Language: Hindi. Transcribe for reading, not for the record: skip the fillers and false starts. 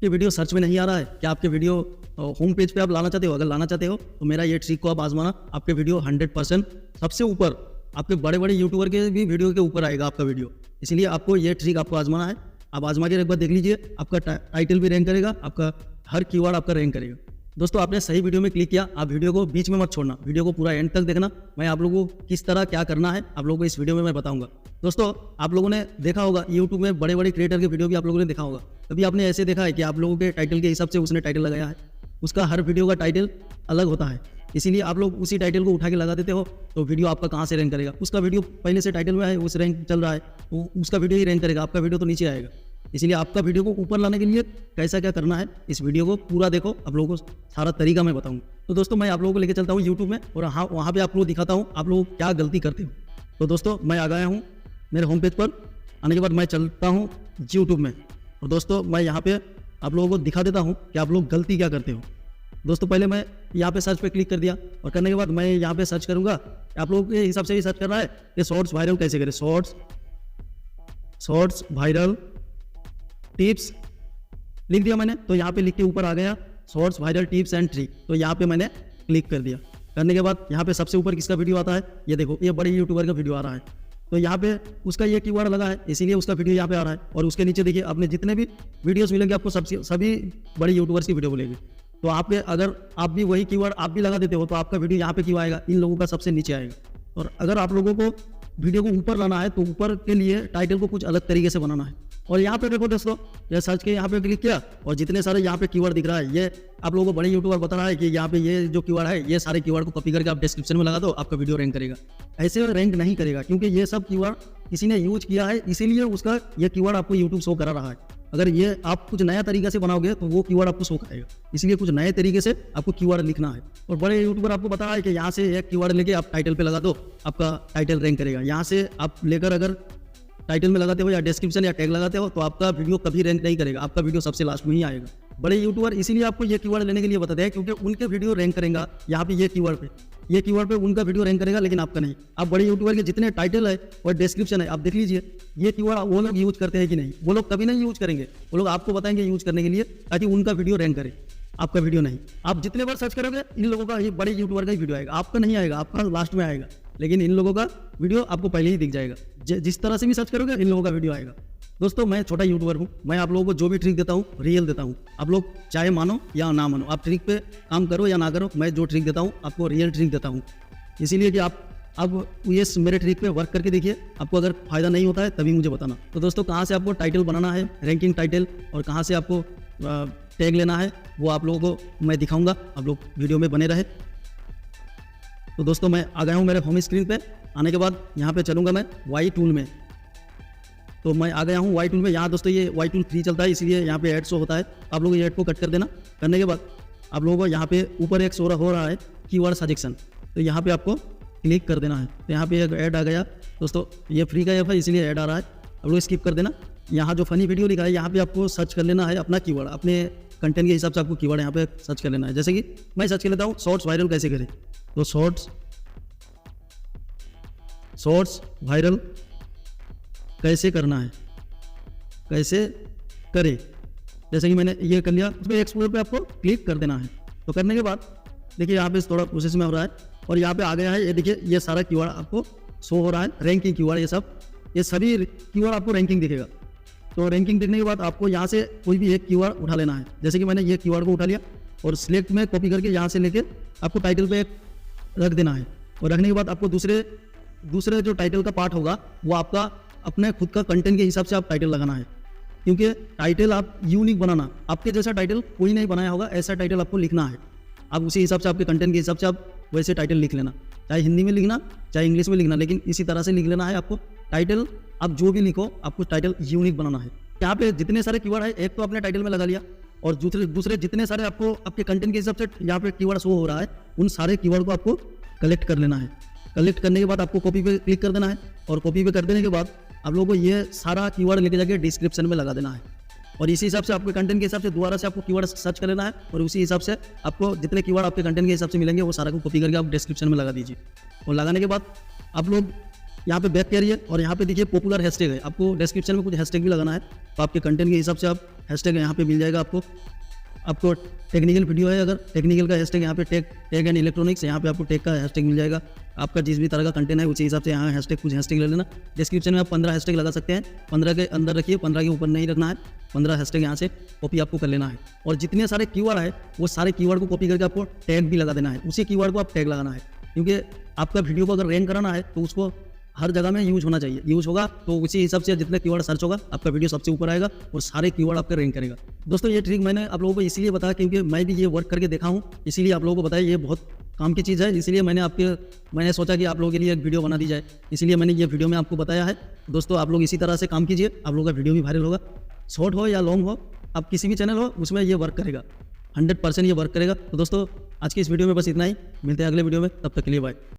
आपके वीडियो सर्च में नहीं आ रहा है, क्या आपके वीडियो होम पेज पे आप लाना चाहते हो? अगर लाना चाहते हो तो मेरा ये ट्रिक को आप आजमाना, आपके वीडियो 100% सबसे ऊपर, आपके बड़े बड़े यूट्यूबर के भी वीडियो के ऊपर आएगा आपका वीडियो। इसलिए आपको ये ट्रिक आपको आजमाना है। आप आजमा के एक बार देख लीजिए, आपका टाइटल भी रैंक करेगा, आपका हर कीवर्ड आपका रैंक करेगा। दोस्तों, आपने सही वीडियो में क्लिक किया, आप वीडियो को बीच में मत छोड़ना, वीडियो को पूरा एंड तक देखना। मैं आप लोगों को किस तरह क्या करना है आप लोगों को इस वीडियो में मैं बताऊंगा। दोस्तों, आप लोगों ने देखा होगा यूट्यूब में बड़े बड़े क्रिएटर के वीडियो भी आप लोगों ने देखा होगा। कभी आपने ऐसे देखा है कि आप लोगों के टाइटल के हिसाब से उसने टाइटल लगाया है, उसका हर वीडियो का टाइटल अलग होता है, इसीलिए आप लोग उसी टाइटल को उठा के लगा देते हो, तो वीडियो आपका कहाँ से रैंक करेगा? उसका वीडियो पहले से टाइटल में है, उस रैंक चल रहा है, वो उसका वीडियो ही रैंक करेगा, आपका वीडियो तो नीचे आएगा। इसलिए आपका वीडियो को ऊपर लाने के लिए कैसा क्या करना है, इस वीडियो को पूरा देखो, आप लोगों को सारा तरीका मैं बताऊंगा। तो दोस्तों, मैं आप लोगों को लेकर चलता हूँ यूट्यूब में, और हाँ, वहाँ पे आप लोग दिखाता हूँ आप लोग क्या गलती करते हो। तो दोस्तों, मैं आ गया हूँ मेरे होम पेज पर। आने के बाद मैं चलता हूँ यूट्यूब में, और दोस्तों मैं यहाँ पे आप लोगों को दिखा देता हूँ कि आप लोग गलती क्या करते हो। दोस्तों, पहले मैं यहाँ पे सर्च पे क्लिक कर दिया, और करने के बाद मैं यहाँ पे सर्च करूँगा, आप लोगों के हिसाब से ही सर्च करना है कि शॉर्ट्स वायरल कैसे करें। शॉर्ट्स वायरल टिप्स लिख दिया मैंने, तो यहाँ पे लिख के ऊपर आ गया shorts viral tips and trick, तो यहाँ पे मैंने क्लिक कर दिया। करने के बाद यहाँ पे सबसे ऊपर किसका वीडियो आता है, ये देखो, ये बड़े यूट्यूबर का वीडियो आ रहा है, तो यहाँ पे उसका ये कीवर्ड लगा है, इसीलिए उसका वीडियो यहाँ पे आ रहा है। और उसके नीचे देखिए, आपने जितने भी वीडियोस मिलेंगे आपको सभी बड़े यूट्यूबर्स की वीडियो मिलेगी। तो आप अगर आप भी वही कीवर्ड आप भी लगा देते हो, तो आपका वीडियो यहाँ पे क्यों आएगा? इन लोगों का सबसे नीचे आएगा। और अगर आप लोगों को वीडियो को ऊपर लाना है, तो ऊपर के लिए टाइटल को कुछ अलग तरीके से बनाना है। और यहाँ पे देखो दोस्तों, ये सर्च के यहाँ पे क्लिक किया, और जितने सारे यहाँ पे कीवर्ड दिख रहा है, ये आप लोगों को बड़े यूट्यूबर बता रहा है कि यहाँ पे ये जो कीवर्ड है, ये सारे कीवर्ड को कॉपी करके आप डिस्क्रिप्शन में लगा दो, आपका वीडियो रैंक करेगा। ऐसे रैंक नहीं करेगा, क्योंकि ये सब कीवर्ड किसी ने यूज किया है, इसीलिए उसका ये कीवर्ड आपको यूट्यूब शो करा रहा है। अगर ये आप कुछ नया तरीका से बनाओगे तो वो कीवर्ड आपको शो करेगा, इसलिए कुछ नए तरीके से आपको कीवर्ड लिखना है। और बड़े यूट्यूबर आपको बता रहा है कि यहाँ से एक कीवर्ड लेके आप टाइटल पे लगा दो, आपका टाइटल रैंक करेगा। यहाँ से आप लेकर अगर टाइटल में लगाते हो या डिस्क्रिप्शन या टैग लगाते हो, तो आपका वीडियो कभी रैंक नहीं करेगा, आपका वीडियो सबसे लास्ट में ही आएगा। बड़े यूट्यूबर इसीलिए आपको ये कीवर्ड लेने के लिए बताते हैं, क्योंकि उनके वीडियो रैंक करेगा यहाँ पे, ये कीवर्ड पे उनका वीडियो रैंक करेगा, लेकिन आपका नहीं। आप बड़े यूट्यूबर के जितने टाइटल है और डिस्क्रिप्शन है, आप देख लीजिए, ये कीवर्ड वो लोग यूज करते हैं कि नहीं? वो लोग कभी नहीं यूज करेंगे, वो लोग आपको बताएंगे यूज करने के लिए, ताकि उनका वीडियो रैंक करे, आपका वीडियो नहीं। आप जितने बार सर्च करोगे, इन लोगों का, ये बड़े यूट्यूबर का ही वीडियो आएगा, आपका नहीं आएगा, आपका लास्ट में आएगा, लेकिन इन लोगों का वीडियो आपको पहले ही दिख जाएगा। जिस तरह से भी सर्च करोगे, इन लोगों का वीडियो आएगा। दोस्तों, मैं छोटा यूट्यूबर हूँ, मैं आप लोगों को जो भी ट्रिक देता हूँ रियल देता हूँ। आप लोग चाहे मानो या ना मानो, आप ट्रिक पे काम करो या ना करो, मैं जो ट्रिक देता हूँ आपको रियल ट्रिक देता हूँ। इसीलिए कि आप अब ये मेरे ट्रिक पे वर्क करके देखिए, आपको अगर फायदा नहीं होता है तभी मुझे बताना। तो दोस्तों, कहाँ से आपको टाइटल बनाना है, रैंकिंग टाइटल, और कहाँ से आपको टैग लेना है, वो आप लोगों को मैं दिखाऊंगा, आप लोग वीडियो में बने रहे। तो दोस्तों, मैं आ गया हूँ मेरे होम स्क्रीन पे। आने के बाद यहाँ पे चलूँगा मैं वाई टूल में, तो मैं आ गया हूँ वाई टूल में। यहाँ दोस्तों ये वाई टूल फ्री चलता है, इसलिए यहाँ पे ऐड शो होता है, आप लोग ये ऐड को कट कर देना। करने के बाद आप लोगों को यहाँ पे ऊपर एक शो हो रहा है कीवर्ड सजेशन, तो यहाँ पे आपको क्लिक कर देना है। तो यहाँ पे एक ऐड आ गया दोस्तों, ये फ्री का ऐप है इसलिए ऐड आ रहा है, आप लोग स्किप कर देना। यहाँ जो फनी वीडियो लिखा है, यहाँ पे आपको सर्च कर लेना है अपना कीवर्ड, अपने कंटेंट के हिसाब से आपको कीवर्ड यहाँ पे सर्च कर लेना है। जैसे कि मैं सर्च कर लेता हूँ शॉर्ट्स वायरल कैसे करें, तो शॉर्ट्स वायरल कैसे करना है, कैसे करें। जैसे कि मैंने ये कर लिया, उसमें एक्सप्लोर पे आपको क्लिक कर देना है। तो करने के बाद देखिए यहाँ पे थोड़ा प्रोसेस में हो रहा है, और यहाँ पे आ गया है, ये देखिए ये सारा कीवर्ड आपको शो हो रहा है, रैंकिंग कीवर्ड, ये सभी कीवर्ड आपको रैंकिंग दिखेगा। तो रैंकिंग देखने के बाद आपको यहाँ से कोई भी एक कीवर्ड उठा लेना है। जैसे कि मैंने ये कीवर्ड को उठा लिया, और सिलेक्ट में कॉपी करके यहाँ से लेके आपको टाइटल पे रख देना है। और रखने के बाद आपको दूसरे जो टाइटल का पार्ट होगा, वो आपका अपने खुद का कंटेंट के हिसाब से आप टाइटल लगाना है, क्योंकि टाइटल आप यूनिक बनाना, आपके जैसा टाइटल कोई नहीं बनाया होगा, ऐसा टाइटल आपको लिखना है। आप उसी हिसाब से, आपके कंटेंट के हिसाब से आप वैसे टाइटल लिख लेना, चाहे हिंदी में लिखना चाहे इंग्लिश में लिखना, लेकिन इसी तरह से लिख लेना है आपको। टाइटल आप जो भी लिखो, आपको टाइटल यूनिक बनाना है। यहाँ पे जितने सारे कीवर्ड है, एक तो आपने टाइटल में लगा लिया, और दूसरे जितने सारे आपको आपके कंटेंट के हिसाब से यहाँ पे कीवर्ड शो हो रहा है, उन सारे कीवर्ड को आपको कलेक्ट कर लेना है। कलेक्ट करने के बाद आपको कॉपी पे क्लिक कर देना है, और कॉपी पे कर देने के बाद आप लोगों को ये सारा कीवर्ड लेके जाके डिस्क्रिप्शन में लगा देना है। और इसी हिसाब से आपके कंटेंट के हिसाब से दोबारा से आपको कीवर्ड सर्च कर लेना है, और उसी हिसाब से आपको जितने कीवर्ड आपके कंटेंट के हिसाब से मिलेंगे, वो सारा को कॉपी करके आप डिस्क्रिप्शन में लगा दीजिए। और लगाने के बाद आप लोग यहाँ पे बैक करिए और यहाँ पे देखिए पॉपुलर हैशटैग है, आपको डिस्क्रिप्शन में कुछ हैशटैग भी लगाना है, तो आपके कंटेंट के हिसाब से आप हैशटैग यहाँ पे मिल जाएगा आपको टेक्निकल वीडियो है, अगर टेक्निकल का हैशटैग यहाँ पे टेक एंड इलेक्ट्रॉनिक्स, यहाँ पे आपको टेक का हैशटैग मिल जाएगा। आपका जिस भी तरह का कंटेंट है उसी हिसाब से यहाँ हैशटैग कुछ हैशटैग ले लेना। डिस्क्रिप्शन में आप 15 हैशटैग लगा सकते हैं, 15 के अंदर रखिए, 15 के ऊपर नहीं रखना है। 15 हैशटैग यहाँ से कॉपी आपको कर लेना है और जितने सारे कीवर्ड है वो सारे कीवर्ड को कॉपी करके आपको टैग भी लगा देना है, उसी कीवर्ड को आप टैग लगाना है, क्योंकि आपका वीडियो को अगर रैंक कराना है तो उसको हर जगह में यूज होना चाहिए। यूज होगा तो उसी हिसाब से जितने कीवर्ड सर्च होगा आपका वीडियो सबसे ऊपर आएगा और सारे कीवर्ड आपका रैंक करेगा। दोस्तों ये ट्रिक मैंने आप लोगों को इसीलिए बताया क्योंकि मैं भी ये वर्क करके देखा हूँ, इसीलिए आप लोगों को बताया, ये बहुत काम की चीज़ है, इसीलिए मैंने सोचा कि आप लोगों के लिए एक वीडियो बना दी जाए, इसीलिए मैंने ये वीडियो में आपको बताया है। दोस्तों आप लोग इसी तरह से काम कीजिए, आप लोगों का वीडियो भी वायरल होगा, शॉर्ट हो या लॉन्ग हो, आप किसी भी चैनल हो उसमें ये वर्क करेगा, 100% ये वर्क करेगा। तो दोस्तों आज की इस वीडियो में बस इतना ही, मिलते हैं अगले वीडियो में, तब तक के लिए बाय।